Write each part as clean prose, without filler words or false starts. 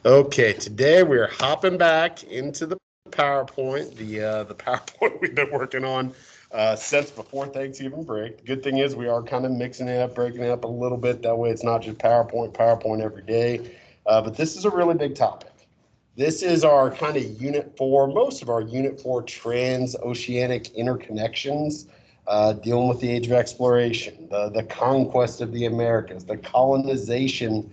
Okay, today we're hopping back into the PowerPoint, the PowerPoint we've been working on since before Thanksgiving break. The good thing is we are kind of mixing it up, breaking it up a little bit. That way it's not just PowerPoint every day. But this is a really big topic. This is our kind of Unit 4, most of our Unit 4 transoceanic interconnections, dealing with the age of exploration, the conquest of the Americas, the colonization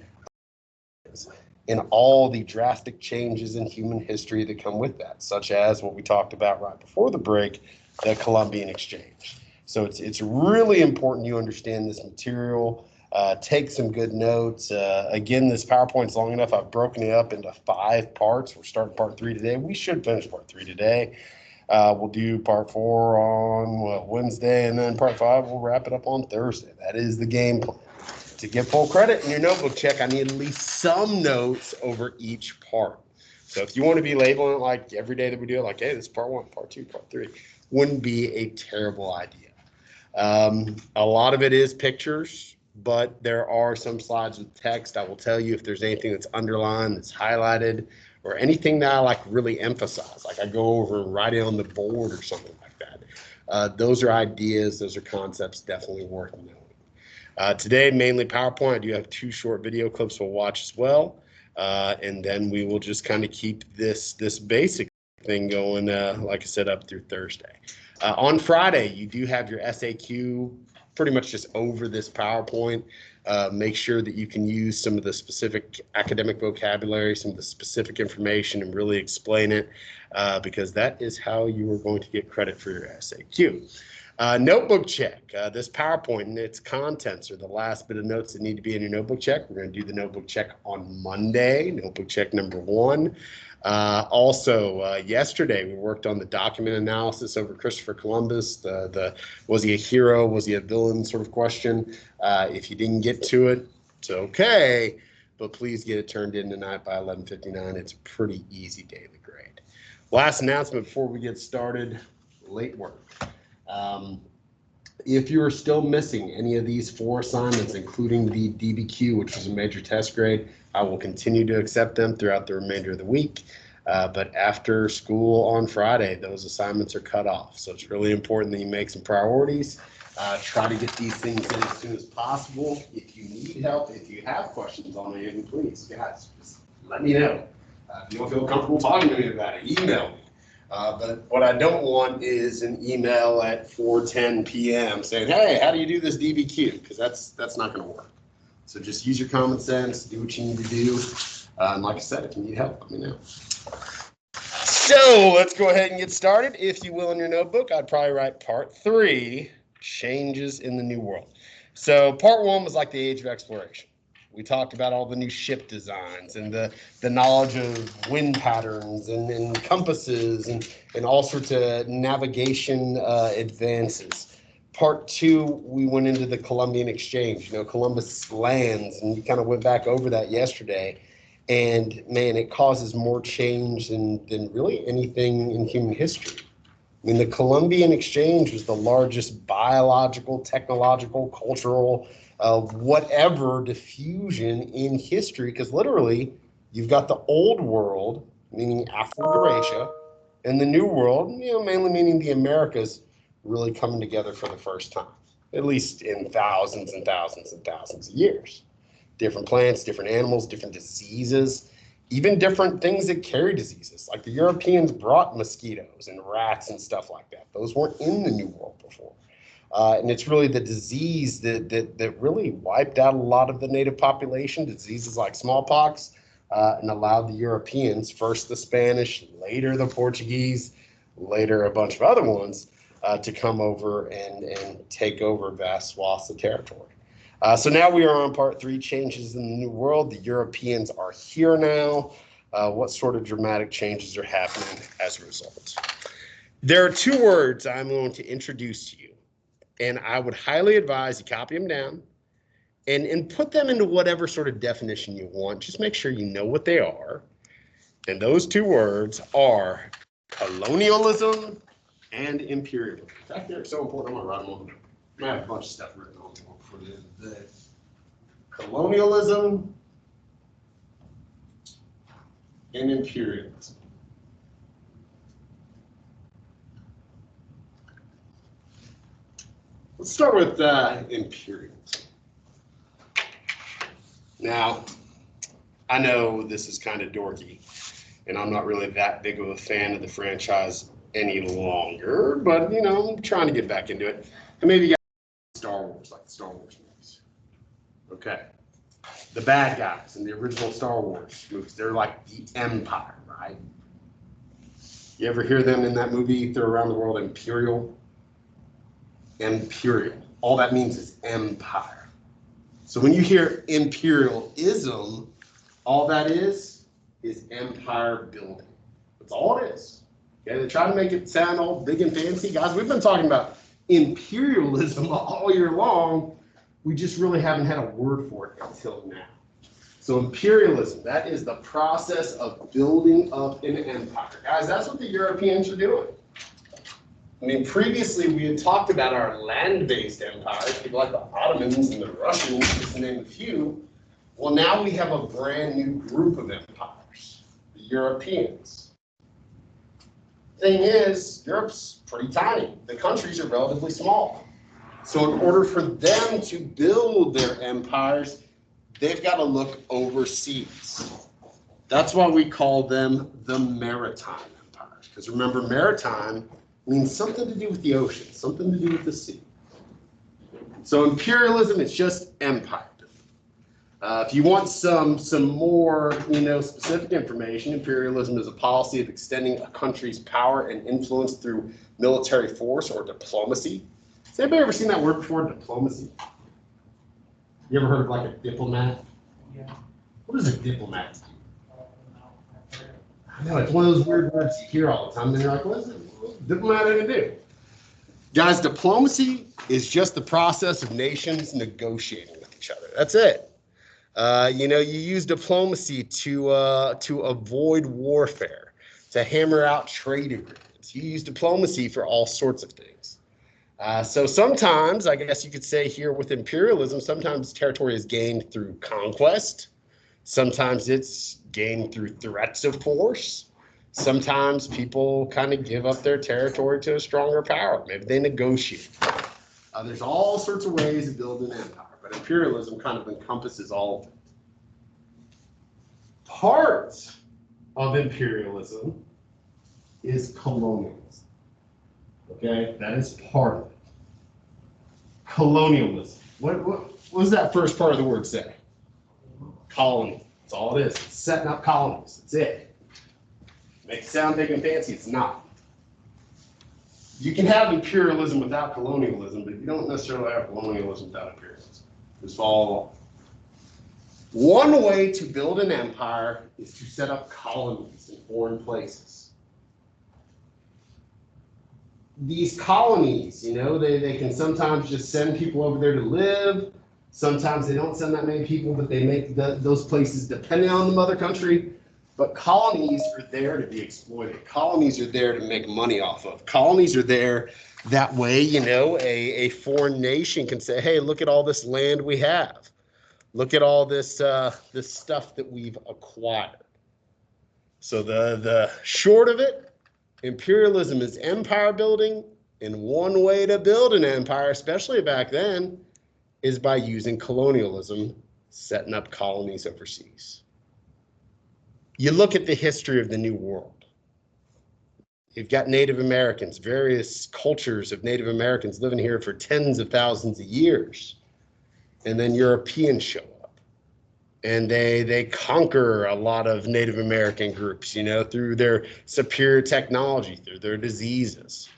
and all the drastic changes in human history that come with that, such as what we talked about right before the break, the Columbian Exchange. So it's really important you understand this material. Take some good notes. Again, this PowerPoint's long enough. I've broken it up into 5 parts. We're starting part 3 today. We should finish part 3 today. We'll do part 4 on Wednesday, and then part 5 we'll wrap it up on Thursday. That is the game plan. To get full credit in your notebook check, I need at least some notes over each part. So if you want to be labeling it like every day that we do it, like, hey, this is part 1, part 2, part 3, wouldn't be a terrible idea. A lot of it is pictures, but there are some slides with text. I will tell you if there's anything that's underlined, that's highlighted, or anything that I like really emphasize, like I go over and write it on the board or something like that. Those are ideas, those are concepts definitely worth knowing. Today, mainly PowerPoint. I do have 2 short video clips we'll watch as well. And then we will just kind of keep this basic thing going, like I said, up through Thursday. On Friday, you do have your SAQ pretty much just over this PowerPoint. Make sure that you can use some of the specific academic vocabulary, some of the specific information, and really explain it, because that is how you are going to get credit for your SAQ. Notebook check. This PowerPoint and its contents are the last bit of notes that need to be in your notebook check. We're going to do the notebook check on Monday, notebook check number 1. Also, yesterday we worked on the document analysis over Christopher Columbus. The was he a hero? Was he a villain? Sort of question. If you didn't get to it, it's okay, but please get it turned in tonight by 11:59. It's a pretty easy daily grade. Last announcement before we get started: late work. If you are still missing any of these 4 assignments, including the DBQ, which is a major test grade, I will continue to accept them throughout the remainder of the week. But after school on Friday, those assignments are cut off. So it's really important that you make some priorities. Try to get these things in as soon as possible. If you need help, if you have questions on anything, please, guys, just let me know. If you don't feel comfortable talking to me about it, email me. But what I don't want is an email at 4:10 p.m. saying, hey, how do you do this DBQ? Because that's not going to work. So just use your common sense, do what you need to do. And like I said, if you need help, let me know. So let's go ahead and get started. If you will, in your notebook, I'd probably write part 3, changes in the New World. So part 1 was like the age of exploration. We talked about all the new ship designs and the knowledge of wind patterns and compasses and all sorts of navigation advances. Part 2, we went into the Columbian Exchange. Columbus lands, and you kind of went back over that yesterday. And man, it causes more change than really anything in human history. I mean, the Columbian Exchange was the largest biological, technological, cultural, whatever diffusion in history, because literally you've got the old world, meaning Afro-Eurasia, and the new world, mainly meaning the Americas, really coming together for the first time, at least in thousands and thousands and thousands of years. Different plants, different animals, different diseases, even different things that carry diseases. Like the Europeans brought mosquitoes and rats and stuff like that. Those weren't in the New World before. And it's really the disease that really wiped out a lot of the native population, diseases like smallpox, and allowed the Europeans, first the Spanish, later the Portuguese, later a bunch of other ones, to come over and take over vast swaths of territory. So now we are on part 3, changes in the New World. The Europeans are here now. What sort of dramatic changes are happening as a result? There are 2 words I'm going to introduce to you, and I would highly advise you copy them down and put them into whatever sort of definition you want. Just make sure you know what they are. And those 2 words are colonialism and imperialism. In fact, they're so important, I'm going to write them on. I'm going to have a bunch of stuff written on them before the end of the day. Colonialism and imperialism. Let's start with imperialism. Now, I know this is kind of dorky, and I'm not really that big of a fan of the franchise any longer, but you know, I'm trying to get back into it. And maybe you got Star Wars, like the Star Wars movies. Okay. The bad guys in the original Star Wars movies, they're like the Empire, right? You ever hear them in that movie through Around the World, Imperial? Imperial. All that means is empire. So when you hear imperialism, all that is empire building. That's all it is. Okay, they try to make it sound all big and fancy. Guys, we've been talking about imperialism all year long. We just really haven't had a word for it until now. So imperialism, that is the process of building up an empire. Guys, that's what the Europeans are doing. I mean, previously we had talked about our land-based empires, people like the Ottomans and the Russians, just to name a few. Well, now we have a brand new group of empires, the Europeans. Thing is, Europe's pretty tiny. The countries are relatively small. So in order for them to build their empires, they've got to look overseas. That's why we call them the maritime empires. Because remember, maritime means something to do with the ocean, something to do with the sea. So imperialism is just empire. If you want some more, specific information, imperialism is a policy of extending a country's power and influence through military force or diplomacy. Has anybody ever seen that word before, diplomacy? You ever heard of like a diplomat? Yeah. What does a diplomat do? I know, it's one of those weird words you hear all the time, and you're like, what's a diplomat going to do? Guys, diplomacy is just the process of nations negotiating with each other. That's it. You use diplomacy to avoid warfare, to hammer out trade agreements. You use diplomacy for all sorts of things. So sometimes, I guess you could say here with imperialism, sometimes territory is gained through conquest. Sometimes it's gained through threats of force. Sometimes people kind of give up their territory to a stronger power. Maybe they negotiate. There's all sorts of ways of building an empire, but imperialism kind of encompasses all of it. Part of imperialism is colonialism. Okay, that is part of it. Colonialism. What does that first part of the word say? Colony. That's all it is. It's setting up colonies. That's it. Make it sound big and fancy. It's not. You can have imperialism without colonialism, but you don't necessarily have colonialism without imperialism. Just follow along. One way to build an empire is to set up colonies in foreign places. These colonies, they can sometimes just send people over there to live. Sometimes they don't send that many people, but they make those places dependent on the mother country. But colonies are there to be exploited. Colonies are there to make money off of. Colonies are there that way, a foreign nation can say, hey, look at all this land we have. Look at all this this stuff that we've acquired. So the short of it, imperialism is empire building, and one way to build an empire, especially back then, is by using colonialism, setting up colonies overseas. You look at the history of the New World. You've got Native Americans, various cultures of Native Americans living here for tens of thousands of years. And then Europeans show up. And they conquer a lot of Native American groups, through their superior technology, through their diseases.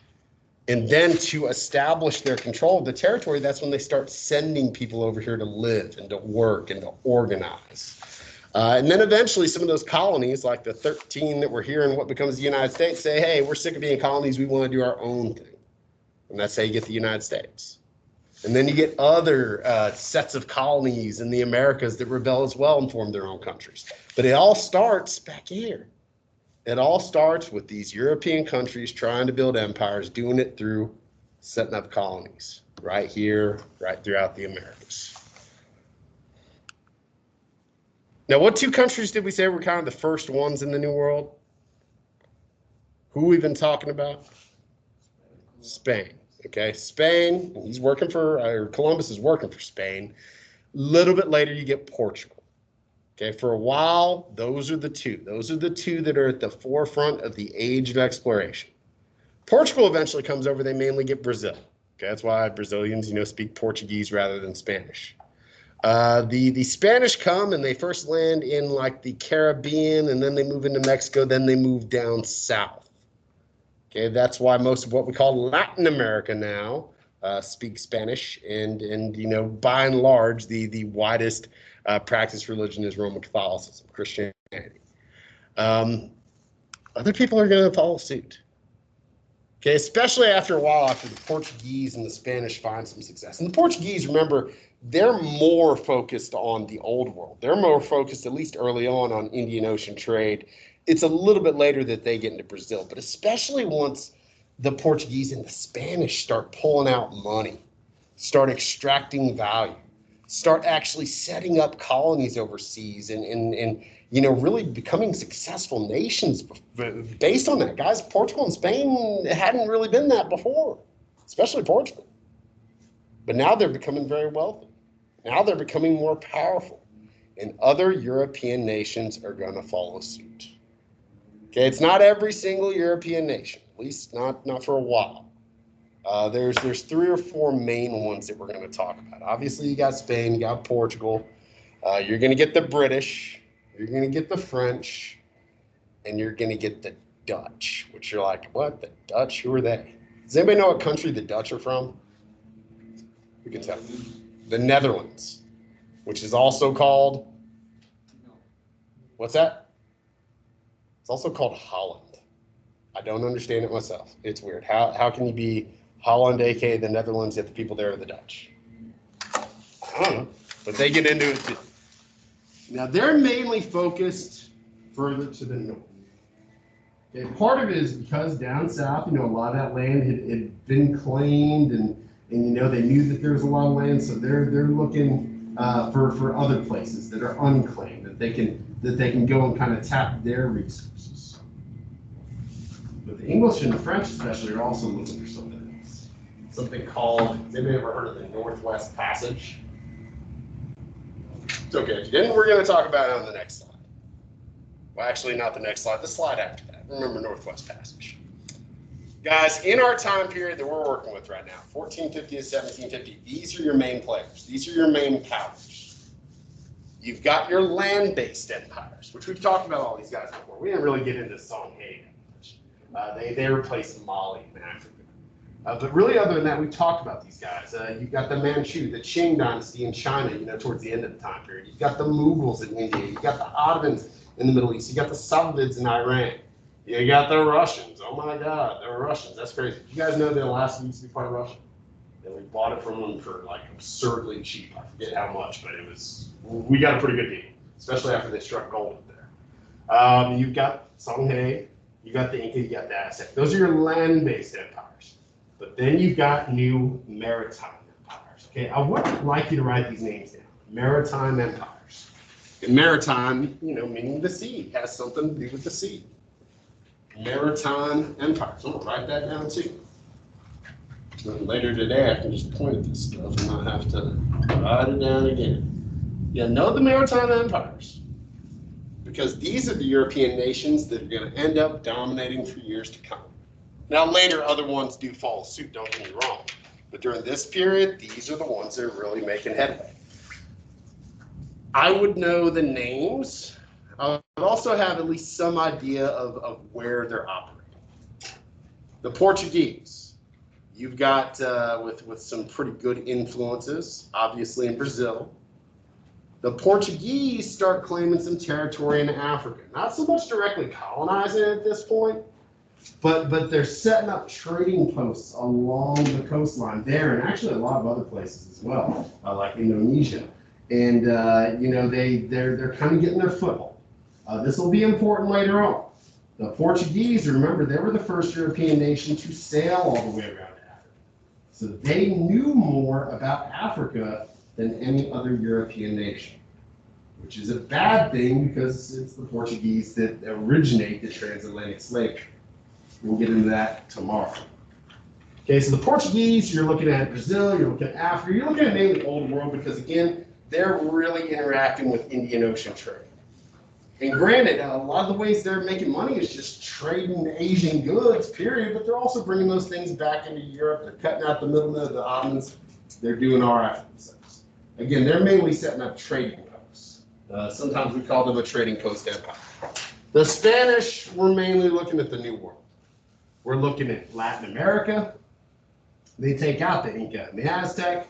And then to establish their control of the territory, that's when they start sending people over here to live and to work and to organize. And then eventually some of those colonies, like the 13 that were here in what becomes the United States, say, hey, we're sick of being colonies. We want to do our own thing. And that's how you get the United States. And then you get other sets of colonies in the Americas that rebel as well and form their own countries. But it all starts back here. It all starts with these European countries trying to build empires, doing it through setting up colonies right here, right throughout the Americas. Now, what two countries did we say were kind of the first ones in the New World? Who we've been talking about? Spain. Okay, Spain. He's working for, or Columbus is working for Spain. A little bit later, you get Portugal. Okay, for a while, those are the two. Those are the two that are at the forefront of the age of exploration. Portugal eventually comes over. They mainly get Brazil. Okay, that's why Brazilians, speak Portuguese rather than Spanish. The Spanish come and they first land in like the Caribbean, and then they move into Mexico. Then they move down south. Okay, that's why most of what we call Latin America now speak Spanish, and by and large, the widest practiced religion is Roman Catholicism, Christianity. Other people are going to follow suit. Okay, especially after a while, after the Portuguese and the Spanish find some success. And the Portuguese, remember, they're more focused on the old world. They're more focused, at least early on Indian Ocean trade. It's a little bit later that they get into Brazil, but especially once the Portuguese and the Spanish start pulling out money, start extracting value, start actually setting up colonies overseas and really becoming successful nations based on that. Guys, Portugal and Spain hadn't really been that before, especially Portugal. But now they're becoming very wealthy. Now they're becoming more powerful. And other European nations are going to follow suit. Okay, it's not every single European nation, at least not for a while. There's 3 or 4 main ones that we're going to talk about. Obviously, you got Spain, you got Portugal. You're going to get the British, you're going to get the French, and you're going to get the Dutch, which you're like, what? The Dutch? Who are they? Does anybody know what country the Dutch are from? Who can tell? The Netherlands, which is also called, what's that? It's also called Holland. I don't understand it myself. It's weird. How can you be Holland, aka the Netherlands, yet the people there are the Dutch? I don't know, but they get into it too. Now they're mainly focused further to the north. Okay, part of it is because down south, a lot of that land had been claimed, and they knew that there was a lot of land, so they're looking for other places that are unclaimed that they can go and kind of tap their resources. But the English and the French especially are also looking for something else. Something called, has anybody ever heard of the Northwest Passage? It's okay if you didn't. We're going to talk about it on the next slide. Well, actually, not the next slide, the slide after that. Remember Northwest Passage. Guys, in our time period that we're working with right now, 1450 to 1750, these are your main players. These are your main powers. You've got your land-based empires, which we've talked about all these guys before. We didn't really get into Songhai much. They replaced Mali in Africa. But really, other than that, we've talked about these guys. You've got the Manchu, the Qing dynasty in China, towards the end of the time period. You've got the Mughals in India. You've got the Ottomans in the Middle East. You've got the Safavids in Iran. You got the Russians. Oh my God, the Russians. That's crazy. You guys know that Alaska used to be part of Russia? And we bought it from them for like absurdly cheap. I forget how much, but we got a pretty good deal, especially after they struck gold up there. You've got Songhai, you got the Inca, you got the Aztec. Those are your land-based empires. But then you've got new maritime empires. Okay, I would like you to write these names down. Maritime empires. And maritime, meaning the sea, has something to do with the sea. Maritime empires. I'm going to write that down too. So later today, I can just point at this stuff and not have to write it down again. You know the maritime empires, because these are the European nations that are going to end up dominating for years to come. Now, later, other ones do follow suit, don't get me wrong. But during this period, these are the ones that are really making headway. I would know the names. I would also have at least some idea of where they're operating. The Portuguese, you've got with some pretty good influences, obviously in Brazil. The Portuguese start claiming some territory in Africa. Not so much directly colonizing it at this point, but they're setting up trading posts along the coastline there, and actually a lot of other places as well, like Indonesia. And they're kind of getting their foothold. This will be important later on. The Portuguese, remember, they were the first European nation to sail all the way around Africa. So they knew more about Africa than any other European nation. which is a bad thing because it's the Portuguese that originate the transatlantic slave trade. We'll get into that tomorrow. Okay, so the Portuguese, you're looking at Brazil, you're looking at Africa, you're looking at mainly old world because again, they're really interacting with Indian Ocean trade. And granted, a lot of the ways they're making money is just trading Asian goods, period, but they're also bringing those things back into Europe. They're cutting out the middlemen, the Ottomans. They're doing all right for themselves. Again, they're mainly setting up trading posts. Sometimes we call them a trading post empire. The Spanish, we're mainly looking at the New World. We're looking at Latin America. They take out the Inca and the Aztec.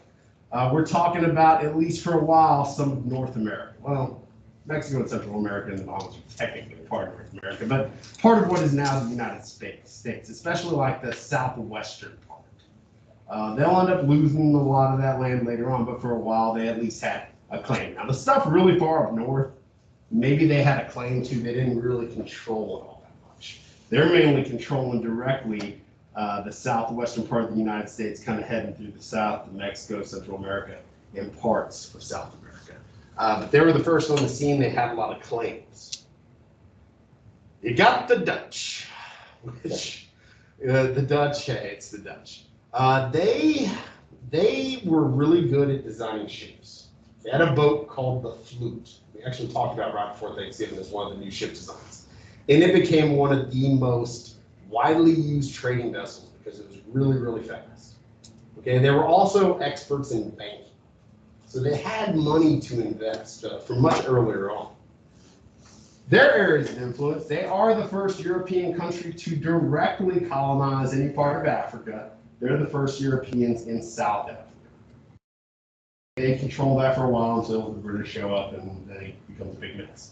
We're talking about, at least for a while, some of North America. Well, Mexico and Central America and the Bahamas are technically part of North America, but part of what is now the United States, especially like the southwestern part. They'll end up losing a lot of that land later on, but for a while they at least had a claim. Now the stuff really far up north, maybe they had a claim to, they didn't really control it all that much. They're mainly controlling directly the southwestern part of the United States, kind of heading through the south to Mexico, Central America, and parts of South America. But they were the first on the scene. They had a lot of claims. You got the Dutch, which the Dutch, hey, it's the Dutch. They were really good at designing ships. They had a boat called the Flute. We actually talked about right before Thanksgiving as one of the new ship designs. And it became one of the most widely used trading vessels because it was really, really fast. Okay, they were also experts in banking. So they had money to invest from much earlier on. Their areas of influence, they are the first European country to directly colonize any part of Africa. They're the first Europeans in South Africa. They control that for a while until the British show up and then it becomes a big mess.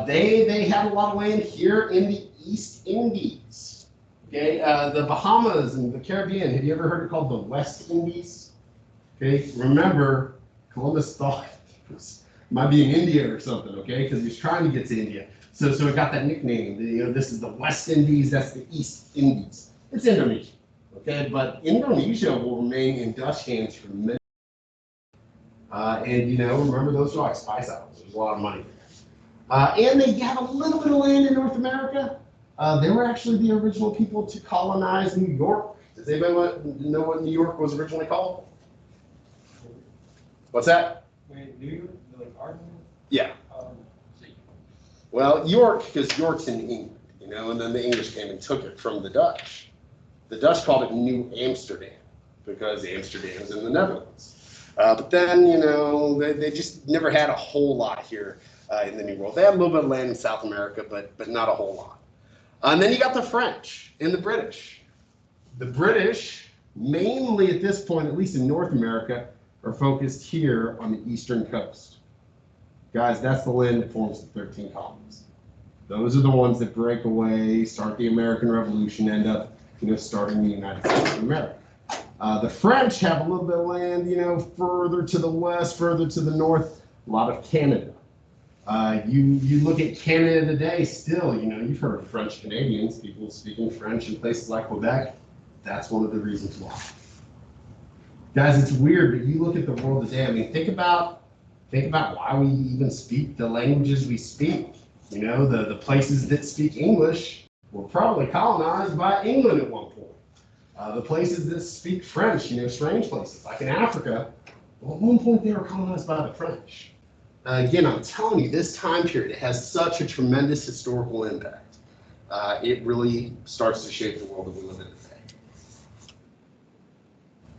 They had a lot of land here in the East Indies. Okay, the Bahamas and the Caribbean. Have you ever heard it called the West Indies? Okay, remember, Columbus thought it might be in India or something, okay, because he was trying to get to India. So it got that nickname. This is the West Indies, that's the East Indies. It's Indonesia, okay, but Indonesia will remain in Dutch hands for many. And remember those are like spice islands. There's a lot of money there. And they had a little bit of land in North America. They were actually the original people to colonize New York. Does anybody know what New York was originally called? What's that? Wait, New York? Like Arden? Yeah. Well, York, because York's in England, and then the English came and took it from the Dutch. The Dutch called it New Amsterdam because Amsterdam's in the Netherlands. But then, they just never had a whole lot here in the New World. They had a little bit of land in South America, but not a whole lot. And then you got the French and the British. The British, mainly at this point, at least in North America, are focused here on the eastern coast. Guys, that's the land that forms the 13 colonies. Those are the ones that break away, start the American Revolution, end up, starting the United States of America. The French have a little bit of land, further to the west, further to the north, a lot of Canada. You look at Canada today, still, you've heard of French Canadians, people speaking French in places like Quebec. That's one of the reasons why. Guys, it's weird, but you look at the world today. I mean, think about why we even speak the languages we speak. The places that speak English were probably colonized by England at one point. The places that speak French, strange places, like in Africa, well, at one point they were colonized by the French. Again, I'm telling you, this time period, it has such a tremendous historical impact. It really starts to shape the world that we live in today.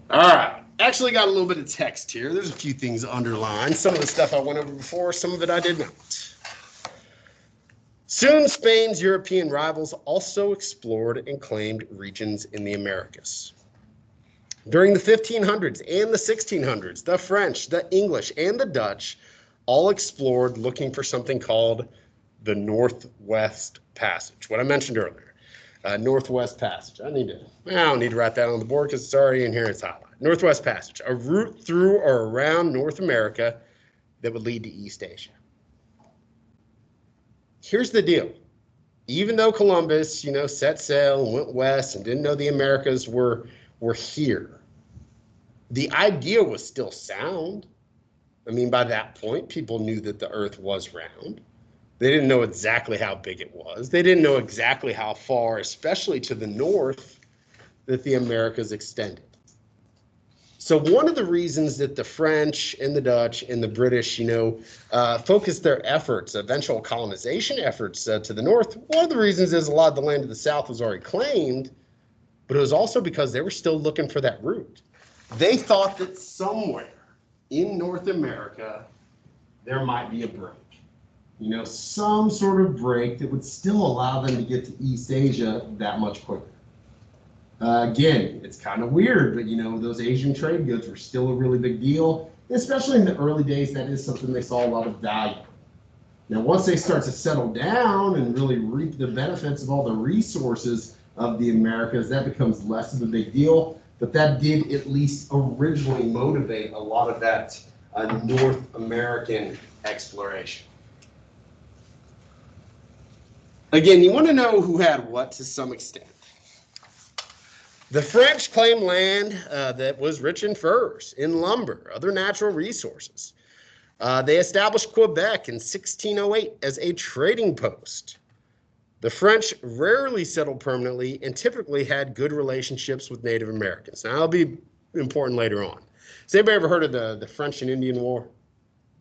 All right. Actually got a little bit of text here. There's a few things underlined. Some of the stuff I went over before, some of it I did not. Soon, Spain's European rivals also explored and claimed regions in the Americas. During the 1500s and the 1600s, the French, the English, and the Dutch all explored looking for something called the Northwest Passage, what I mentioned earlier. Northwest Passage. I don't need to write that on the board because it's already in here. It's highlighted. Northwest Passage, a route through or around North America that would lead to East Asia. Here's the deal. Even though Columbus, set sail and went west and didn't know the Americas were here, the idea was still sound. I mean, by that point, people knew that the earth was round. They didn't know exactly how big it was. They didn't know exactly how far, especially to the north, that the Americas extended. So one of the reasons that the French and the Dutch and the British, focused their efforts, eventual colonization efforts to the north, one of the reasons is a lot of the land to the south was already claimed, but it was also because they were still looking for that route. They thought that somewhere in North America, there might be a break. Some sort of break that would still allow them to get to East Asia that much quicker. Again, it's kind of weird, but those Asian trade goods were still a really big deal, especially in the early days. That is something they saw a lot of value. Now, once they start to settle down and really reap the benefits of all the resources of the Americas, that becomes less of a big deal. But that did at least originally motivate a lot of that North American exploration. Again, you want to know who had what to some extent. The French claimed land that was rich in furs, in lumber, other natural resources. They established Quebec in 1608 as a trading post. The French rarely settled permanently and typically had good relationships with Native Americans. Now, that'll be important later on. Has anybody ever heard of the French and Indian War?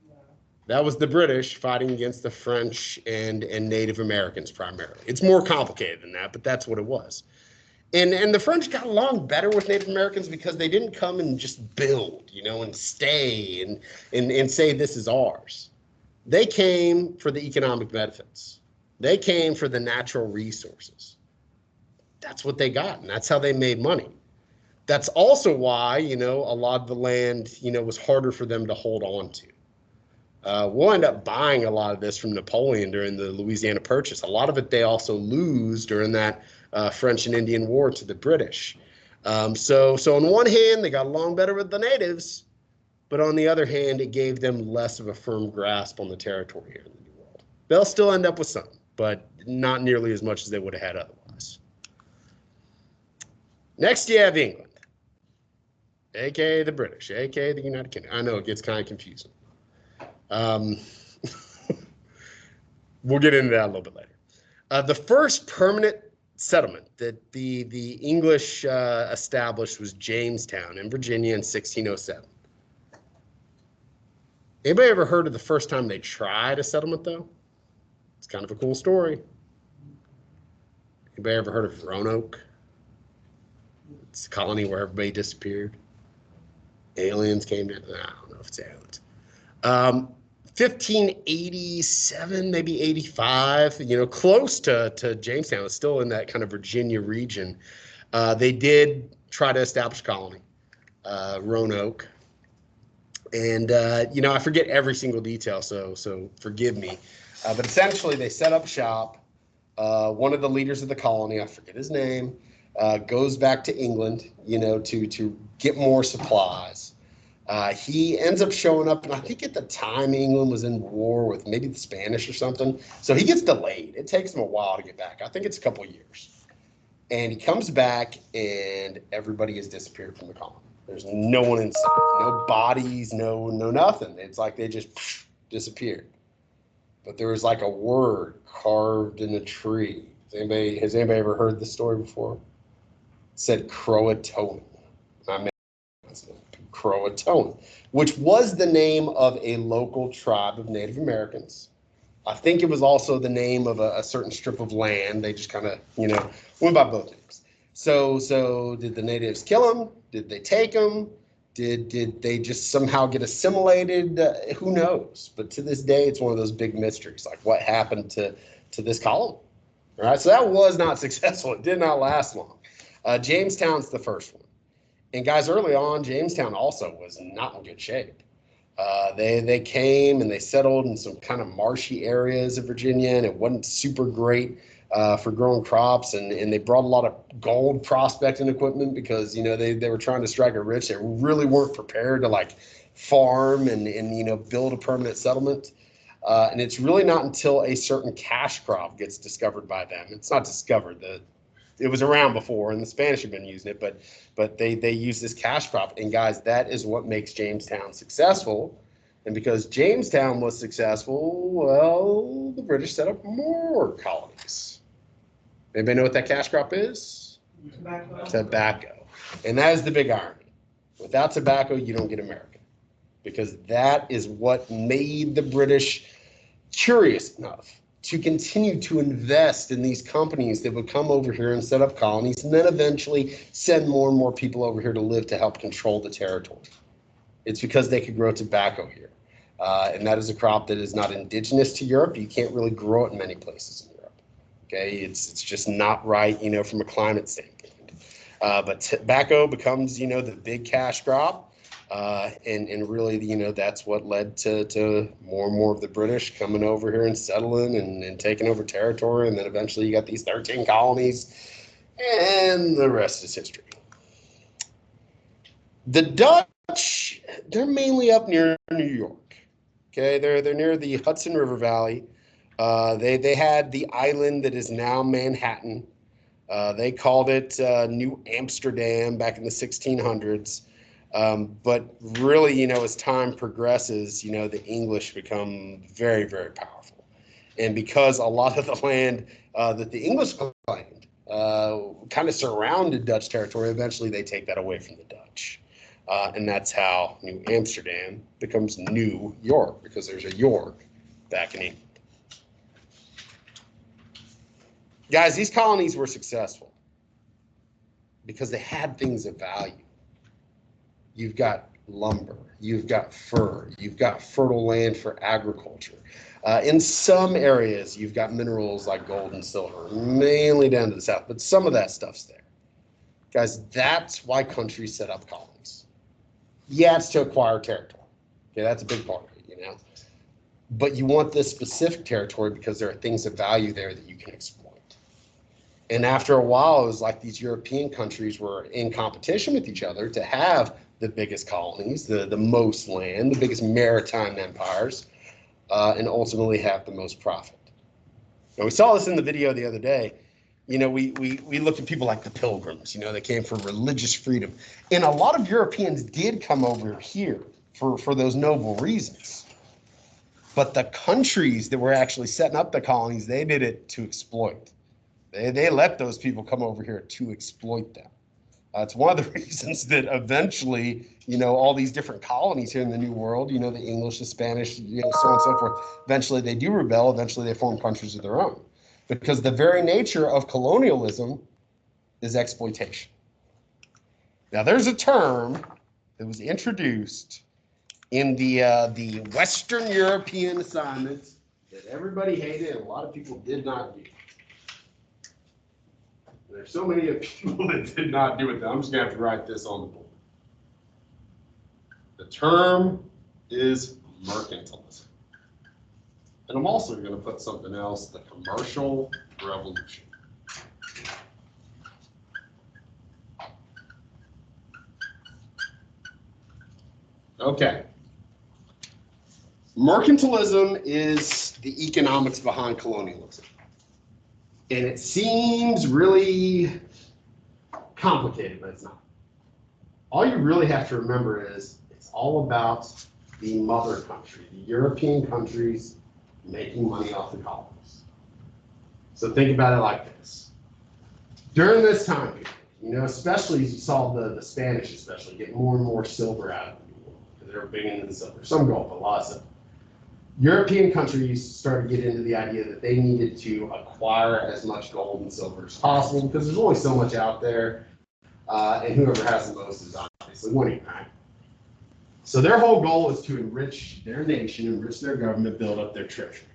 No. That was the British fighting against the French and Native Americans primarily. It's more complicated than that, but that's what it was. And the French got along better with Native Americans because they didn't come and just build, and stay and say this is ours. They came for the economic benefits. They came for the natural resources. That's what they got, and that's how they made money. That's also why, a lot of the land, was harder for them to hold on to. We'll end up buying a lot of this from Napoleon during the Louisiana Purchase. A lot of it they also lose during that French and Indian War to the British. So on one hand, they got along better with the natives, but on the other hand, it gave them less of a firm grasp on the territory here in the New World. They'll still end up with some, but not nearly as much as they would have had otherwise. Next, you have England, aka the British, aka the United Kingdom. I know it gets kind of confusing. We'll get into that a little bit later. The first permanent settlement that the English established was Jamestown in Virginia in 1607. Anybody ever heard of the first time they tried a settlement, though? It's kind of a cool story. Anybody ever heard of Roanoke? It's a colony where everybody disappeared. Aliens came in. I don't know if it's aliens. 1587, maybe 85, close to Jamestown. It's still in that kind of Virginia region. They did try to establish a colony, Roanoke. And, I forget every single detail, so forgive me. But essentially, they set up shop. One of the leaders of the colony, I forget his name, goes back to England, to get more supplies. He ends up showing up, and I think at the time England was in war with maybe the Spanish or something. So he gets delayed. It takes him a while to get back. I think it's a couple years. And he comes back, and everybody has disappeared from the colony. There's no one in sight, no bodies, no nothing. It's like they just disappeared. But there was like a word carved in a tree. Has anybody ever heard this story before? It said Croatoan. Croatoan, which was the name of a local tribe of Native Americans. I think it was also the name of a certain strip of land. They just kind of, went by both names. So did the natives kill them? Did they take them? Did they just somehow get assimilated? Who knows? But to this day, it's one of those big mysteries, like what happened to this colony. All right, so that was not successful. It did not last long. Jamestown's the first one. And guys, early on, Jamestown also was not in good shape. They came and they settled in some kind of marshy areas of Virginia, and it wasn't super great for growing crops. And they brought a lot of gold prospecting equipment because, they were trying to strike it rich. They really weren't prepared to farm and build a permanent settlement. And it's really not until a certain cash crop gets discovered by them. It's not discovered. It was around before, and the Spanish had been using it, but they use this cash crop. And guys, that is what makes Jamestown successful, And because Jamestown was successful, well, the British set up more colonies. Anybody know what that cash crop is? Tobacco. And that is the big irony. Without tobacco, you don't get America. Because that is what made the British curious enough to continue to invest in these companies that would come over here and set up colonies and then eventually send more and more people over here to live to help control the territory. It's because they could grow tobacco here. And that is a crop that is not indigenous to Europe. You can't really grow it in many places in Europe. Okay, it's just not right, from a climate standpoint. But tobacco becomes, the big cash crop. And really, that's what led to more and more of the British coming over here and settling and taking over territory. And then eventually you got these 13 colonies, and the rest is history. The Dutch, they're mainly up near New York. Okay, they're near the Hudson River Valley. They had the island that is now Manhattan. They called it New Amsterdam back in the 1600s. But really, as time progresses, the English become very, very powerful. And because a lot of the land that the English claimed kind of surrounded Dutch territory, eventually they take that away from the Dutch. And that's how New Amsterdam becomes New York, because there's a York back in England. Guys, these colonies were successful because they had things of value. You've got lumber, you've got fur, you've got fertile land for agriculture. In some areas, you've got minerals like gold and silver, mainly down to the south, but some of that stuff's there. Guys, that's why countries set up colonies. Yeah, it's to acquire territory. Okay, that's a big part of it, But you want this specific territory because there are things of value there that you can exploit. And after a while, it was like these European countries were in competition with each other to have the biggest colonies, the most land, the biggest maritime empires, and ultimately have the most profit. Now, we saw this in the video the other day. We look at people like the Pilgrims, they came for religious freedom. And a lot of Europeans did come over here for those noble reasons. But the countries that were actually setting up the colonies, they did it to exploit. They let those people come over here to exploit them. It's one of the reasons that eventually, all these different colonies here in the New World, the English, the Spanish, so on and so forth, eventually they do rebel, eventually they form countries of their own. Because the very nature of colonialism is exploitation. Now, there's a term that was introduced in the Western European assignments that everybody hated and a lot of people did not do. There's so many people that did not do it that I'm just going to have to write this on the board. The term is mercantilism. And I'm also going to put something else, the commercial revolution. Okay. Mercantilism is the economics behind colonialism. And it seems really complicated, but it's not. All you really have to remember is it's all about the mother country, the European countries making money off the colonies. So think about it like this. During this time period, especially you saw the Spanish especially get more and more silver out of the world because they were big into the silver. Some gold, but a lot of silver. European countries started to get into the idea that they needed to acquire as much gold and silver as possible because there's only so much out there, and whoever has the most is obviously winning, right? So their whole goal is to enrich their nation, enrich their government, build up their treasury.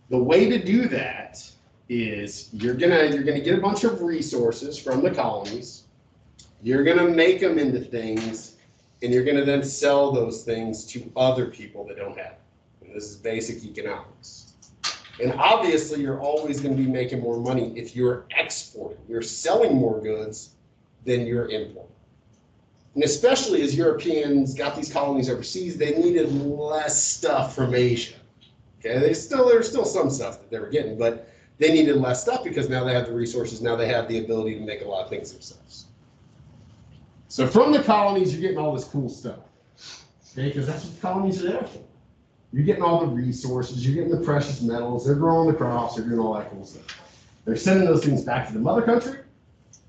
The way to do that is you're gonna get a bunch of resources from the colonies, you're gonna make them into things, and you're gonna then sell those things to other people that don't have it. And this is basic economics. And obviously you're always gonna be making more money if you're exporting. You're selling more goods than you're importing. And especially as Europeans got these colonies overseas, they needed less stuff from Asia. Okay, there's still some stuff that they were getting, but they needed less stuff because now they have the resources, now they have the ability to make a lot of things themselves. So from the colonies, you're getting all this cool stuff. Okay, because that's what the colonies are there for. You're getting all the resources, you're getting the precious metals, they're growing the crops, they're doing all that cool stuff. They're sending those things back to the mother country.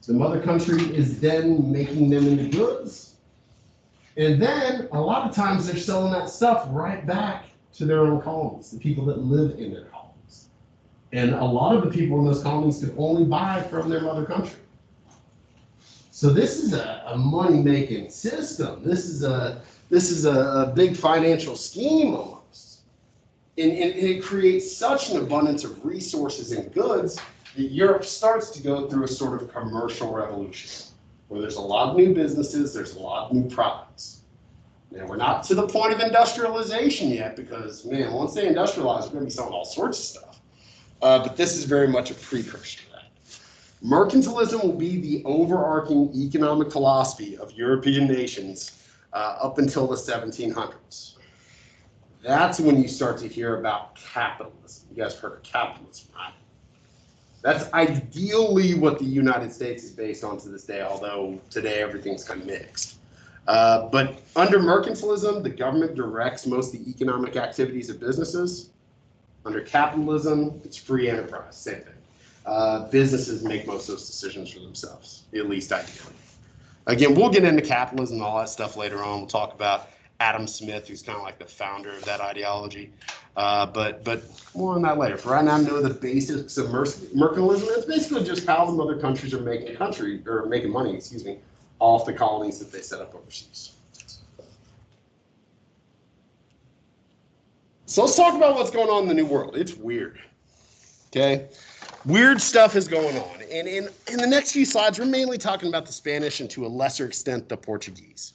The mother country is then making them into goods. And then a lot of times they're selling that stuff right back to their own colonies, the people that live in their colonies. And a lot of the people in those colonies could only buy from their mother country. So this is a money-making system. This is a big financial scheme almost. And it creates such an abundance of resources and goods that Europe starts to go through a sort of commercial revolution, where there's a lot of new businesses, there's a lot of new products. Now, we're not to the point of industrialization yet, because, man, once they industrialize, we're going to be selling all sorts of stuff. But this is very much a precursor to that. Mercantilism will be the overarching economic philosophy of European nations up until the 1700s. That's when you start to hear about capitalism. You guys heard of capitalism, right? That's ideally what the United States is based on to this day, although today everything's kind of mixed. But under mercantilism, the government directs most of the economic activities of businesses. Under capitalism, it's free enterprise, same thing. Businesses make most of those decisions for themselves, at least ideally. Again, we'll get into capitalism and all that stuff later on. We'll talk about Adam Smith, who's kind of like the founder of that ideology. But more on that later. For right now, know the basics of mercantilism. It's basically just how the mother countries are making money, off the colonies that they set up overseas. So let's talk about what's going on in the New World. It's weird. Okay? Weird stuff is going on. And in the next few slides, we're mainly talking about the Spanish and to a lesser extent, the Portuguese.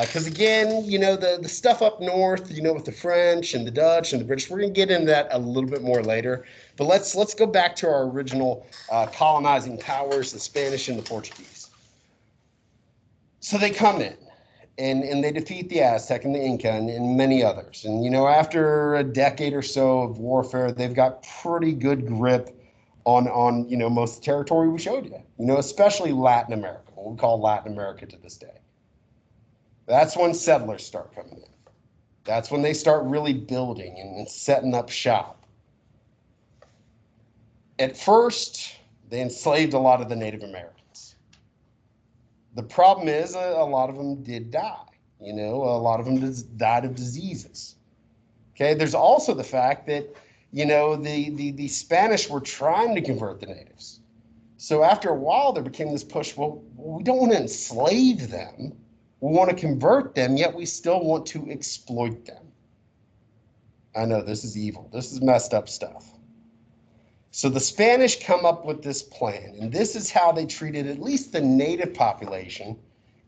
Because again, the stuff up north, with the French and the Dutch and the British, we're going to get into that a little bit more later. But let's go back to our original colonizing powers, the Spanish and the Portuguese. So they come in and they defeat the Aztec and the Inca and many others. And, after a decade or so of warfare, they've got pretty good grip on most of the territory we showed you, especially Latin America, what we call Latin America to this day. That's when settlers start coming in. That's when they start really building and setting up shop. At first, they enslaved a lot of the Native Americans. The problem is a lot of them did die. A lot of them died of diseases. Okay, there's also the fact that, the Spanish were trying to convert the natives. So after a while, there became this push, well, we don't want to enslave them. We want to convert them, yet we still want to exploit them. I know this is evil. This is messed up stuff. So the Spanish come up with this plan, and this is how they treated at least the native population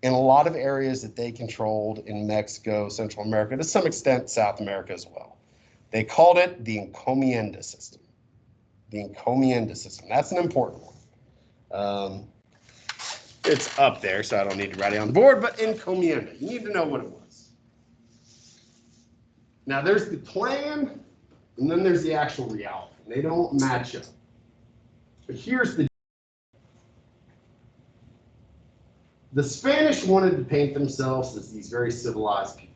in a lot of areas that they controlled in Mexico, Central America, to some extent South America as well. They called it the encomienda system. The encomienda system. That's an important one. It's up there, so I don't need to write it on the board, but encomienda. You need to know what it was. Now, there's the plan, and then there's the actual reality. They don't match up. But here's the Spanish wanted to paint themselves as these very civilized people.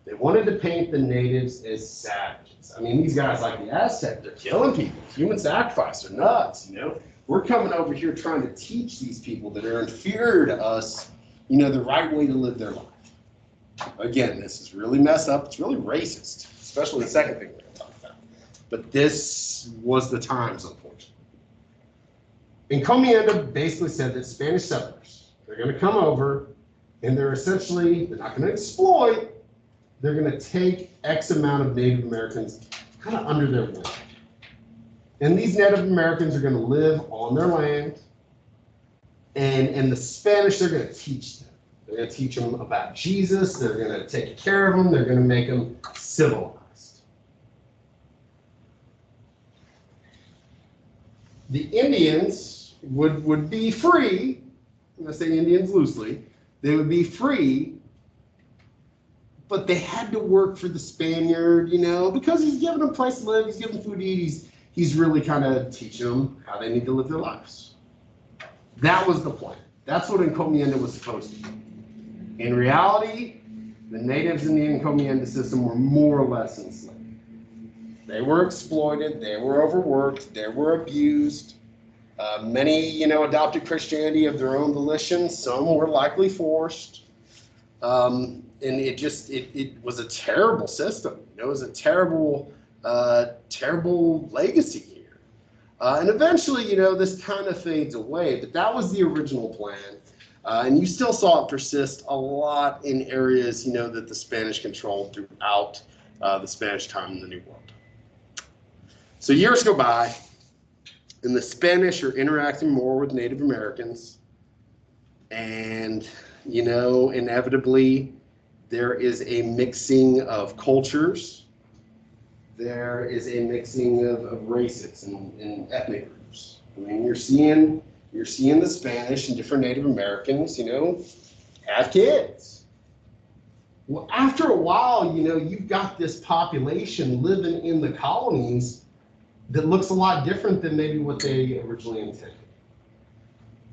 They wanted to paint the natives as savages. I mean, these guys like the Aztecs, they're killing people. Human sacrifice, they're nuts, We're coming over here trying to teach these people that are inferior to us, the right way to live their life. Again, this is really messed up. It's really racist, especially the second thing we're going to talk about. But this was the times, unfortunately. Encomienda basically said that Spanish settlers, they're going to come over, and they're not going to exploit, they're going to take X amount of Native Americans kind of under their wing. And these Native Americans are going to live on their land, and the Spanish, they're going to teach them. They're going to teach them about Jesus. They're going to take care of them. They're going to make them civilized. The Indians would be free. I'm going to say Indians loosely. They would be free, but they had to work for the Spaniard, because he's giving them a place to live. He's giving them food to eat. He's really kind of teaching them how they need to live their lives. That was the plan. That's what encomienda was supposed to be. In reality, the natives in the encomienda system were more or less enslaved. They were exploited, they were overworked, they were abused. Many, adopted Christianity of their own volition. Some were likely forced. And it was a terrible system. It was a terrible legacy here. And eventually, this kind of fades away, but that was the original plan. And you still saw it persist a lot in areas, that the Spanish controlled throughout the Spanish time in the New World. So years go by, and the Spanish are interacting more with Native Americans. And, inevitably, there is a mixing of cultures. There is a mixing of races and ethnic groups. I mean, you're seeing the Spanish and different Native Americans, have kids. Well, after a while, you've got this population living in the colonies that looks a lot different than maybe what they originally intended.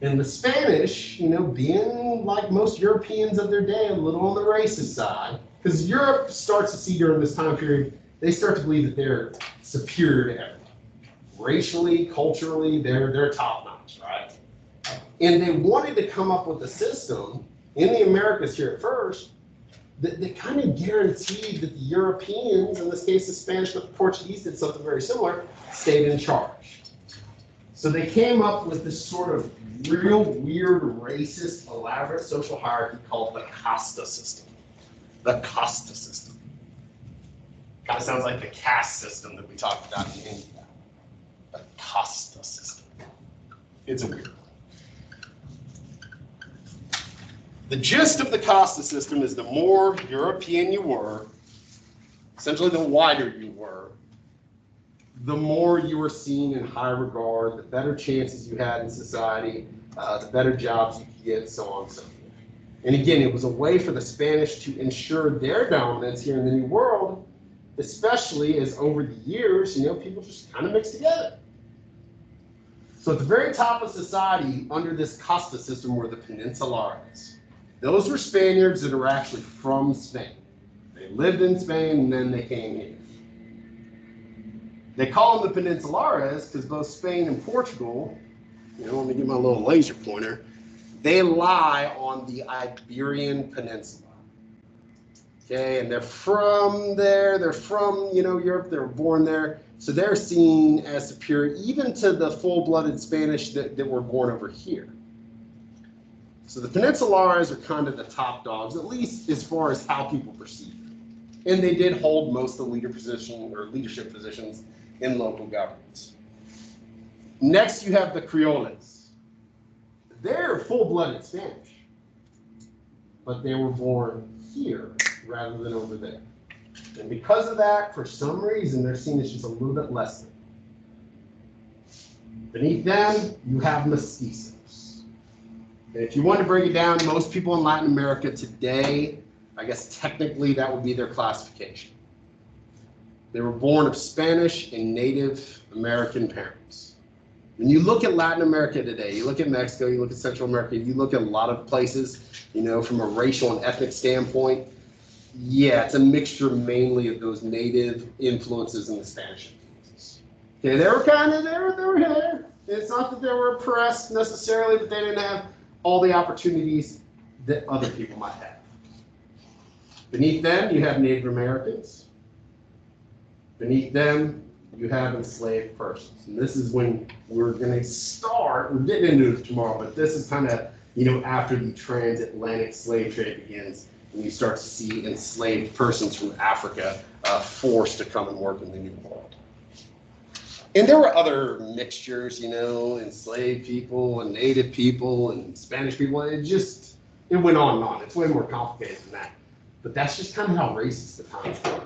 And the Spanish, being like most Europeans of their day, a little on the racist side, because Europe starts to see during this time period, they start to believe that they're superior to everyone. Racially, culturally, they're top notch, right? And they wanted to come up with a system in the Americas here at first that kind of guaranteed that the Europeans, in this case the Spanish, but the Portuguese did something very similar, stayed in charge. So they came up with this sort of real weird, racist, elaborate social hierarchy called the casta system. The casta system. Kind of sounds like the caste system that we talked about in India. The casta system. It's a weird one. The gist of the casta system is the more European you were, essentially the whiter you were, the more you were seen in high regard, the better chances you had in society, the better jobs you could get, so on and so forth. And again, it was a way for the Spanish to ensure their dominance here in the New World, especially as over the years, people just kind of mixed together. So at the very top of society, under this casta system, were the Peninsulares. Those were Spaniards that are actually from Spain. They lived in Spain and then they came here. They call them the Peninsulares because both Spain and Portugal, let me get my little laser pointer, they lie on the Iberian Peninsula. Okay, and they're from there, they're from, Europe, they were born there. So they're seen as superior even to the full-blooded Spanish that were born over here. So the Peninsulares are kind of the top dogs, at least as far as how people perceive them. And they did hold most of the leadership positions in local governments. Next, you have the Creoles. They're full-blooded Spanish, but they were born here rather than over there. And because of that, for some reason, they're seen as just a little bit less than. Beneath them, you have mestizos. And if you want to break it down, most people in Latin America today, I guess technically that would be their classification. They were born of Spanish and Native American parents. When you look at Latin America today, you look at Mexico, you look at Central America, you look at a lot of places, from a racial and ethnic standpoint, yeah, it's a mixture mainly of those native influences and the Spanish influences. Okay, they were here. It's not that they were oppressed necessarily, but they didn't have all the opportunities that other people might have. Beneath them, you have Native Americans. Beneath them, you have enslaved persons. And this is when we're going to start, we're getting into it tomorrow, but this is kind of, after the transatlantic slave trade begins, and you start to see enslaved persons from Africa forced to come and work in the New World. And there were other mixtures, enslaved people and native people and Spanish people. It went on and on. It's way more complicated than that. But that's just kind of how racist the times were.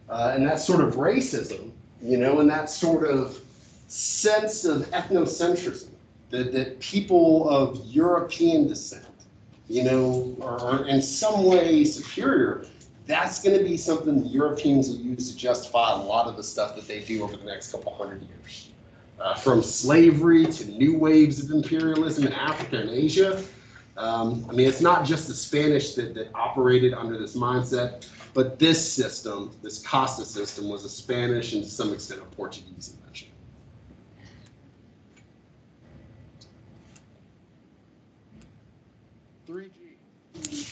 And that sort of racism, and that sort of sense of ethnocentrism that people of European descent, are in some way superior, that's going to be something the Europeans will use to justify a lot of the stuff that they do over the next couple hundred years. From slavery to new waves of imperialism in Africa and Asia, I mean, it's not just the Spanish that operated under this mindset, but this system, this Costa system, was a Spanish and to some extent a Portuguese invention. Three G.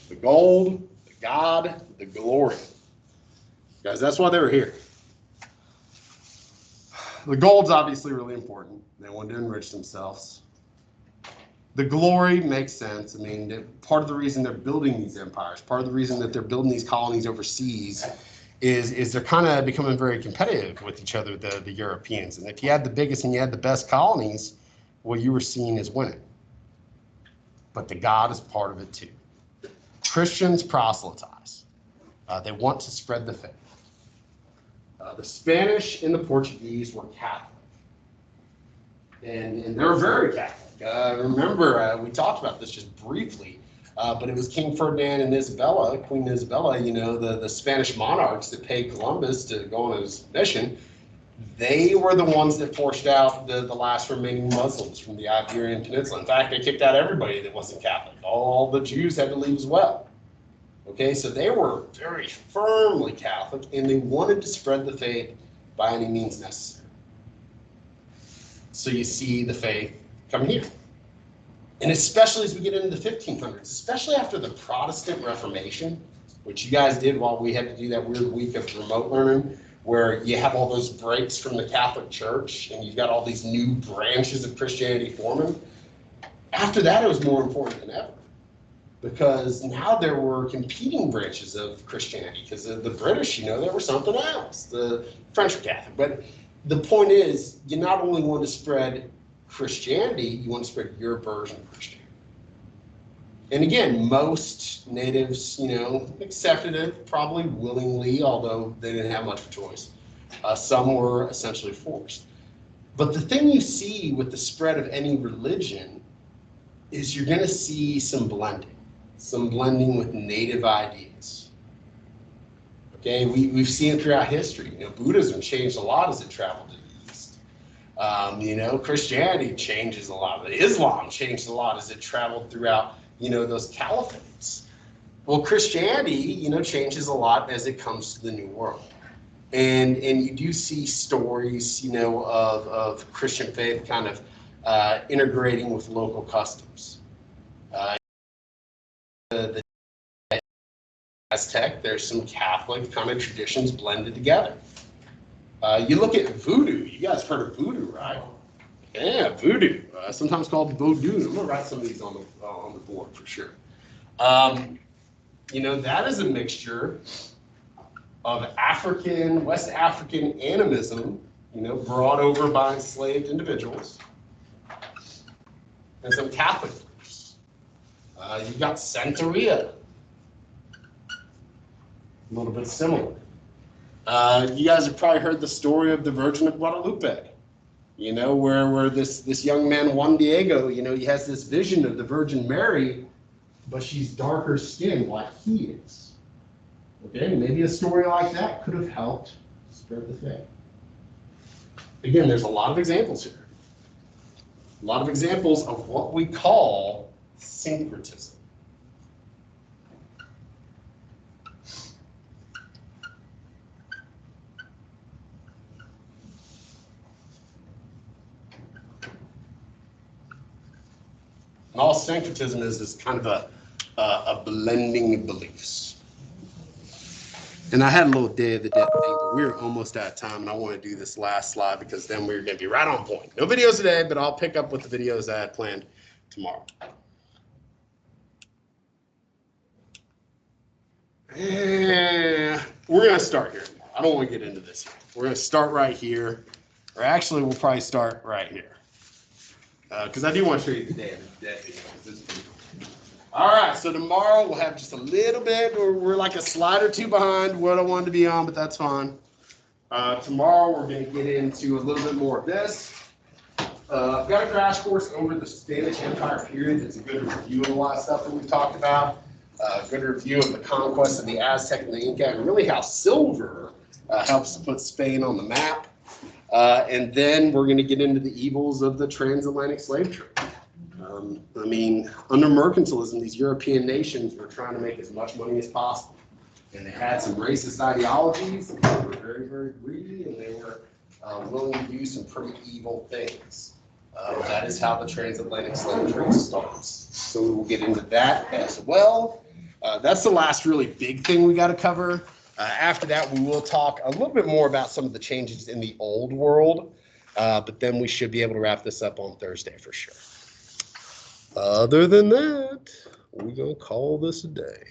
The gold, the God, the glory. Guys, that's why they were here. The gold's obviously really important. They wanted to enrich themselves. The glory makes sense. I mean, part of the reason they're building these empires, part of the reason that they're building these colonies overseas is they're kind of becoming very competitive with each other, the Europeans. And if you had the biggest and you had the best colonies, well, you were seen as winning. But the God is part of it too. Christians proselytize. They want to spread the faith. The Spanish and the Portuguese were Catholic. And they were very Catholic. Remember, we talked about this just briefly, but it was King Ferdinand and Isabella, Queen Isabella, you know, the Spanish monarchs that paid Columbus to go on his mission. They were the ones that forced out the last remaining Muslims from the Iberian Peninsula. In fact, they kicked out everybody that wasn't Catholic. All the Jews had to leave as well. Okay, so they were very firmly Catholic, and they wanted to spread the faith by any means necessary. So you see the faith come here. And especially as we get into the 1500s, especially after the Protestant Reformation, which you guys did while we had to do that weird week of remote learning, where you have all those breaks from the Catholic Church, and you've got all these new branches of Christianity forming. After that, it was more important than ever. Because now there were competing branches of Christianity, because the British, you know, they were something else. The French were Catholic. But the point is, you not only want to spread Christianity, you want to spread your version of Christianity. And again, most natives, you know, accepted it probably willingly, although they didn't have much of a choice. Some were essentially forced. But the thing you see with the spread of any religion is you're going to see some blending with native ideas. Okay, we've seen it throughout history. You know, Buddhism changed a lot as it traveled to the east. You know, Christianity changes a lot. Islam changed a lot as it traveled throughout, you know, those caliphates. Well, Christianity, you know, changes a lot as it comes to the New World. And you do see stories, you know, of Christian faith kind of integrating with local customs. The Aztec, there's some Catholic kind of traditions blended together. You look at voodoo. You guys heard of voodoo, right? Yeah, voodoo. Sometimes called voodoo. I'm gonna write some of these on the board for sure. You know, that is a mixture of West African animism, you know, brought over by enslaved individuals, and some Catholic groups. You've got Santeria, a little bit similar. You guys have probably heard the story of the Virgin of Guadalupe, you know, where this young man, Juan Diego, you know, he has this vision of the Virgin Mary, but she's darker skinned like he is. Okay, maybe a story like that could have helped spread the faith. Again, there's a lot of examples here. A lot of examples of what we call syncretism. And all syncretism is kind of a blending of beliefs. And I had a little Day of the Dead thing, but we're almost out of time, and I want to do this last slide because then we're going to be right on point. No videos today, but I'll pick up with the videos I had planned tomorrow. And we're going to start here. I don't want to get into this here. We're going to start right here, or actually we'll probably start right here. Because I do want to show you the Day of the Dead video. All right, so tomorrow we'll have just a little bit, we're like a slide or two behind what I wanted to be on, but that's fine. Tomorrow we're going to get into a little bit more of this. I've got a crash course over the Spanish Empire period. It's a good review of a lot of stuff that we've talked about. A good review of the conquest of the Aztec and the Inca, and really how silver helps to put Spain on the map. And then we're going to get into the evils of the transatlantic slave trade. I mean, under mercantilism, these European nations were trying to make as much money as possible. And they had some racist ideologies, and they were very, very greedy, and they were willing to do some pretty evil things. That is how the transatlantic slave trade starts. So we will get into that as well. That's the last really big thing we got to cover. After that, we will talk a little bit more about some of the changes in the old world, but then we should be able to wrap this up on Thursday for sure. Other than that, we're going to call this a day.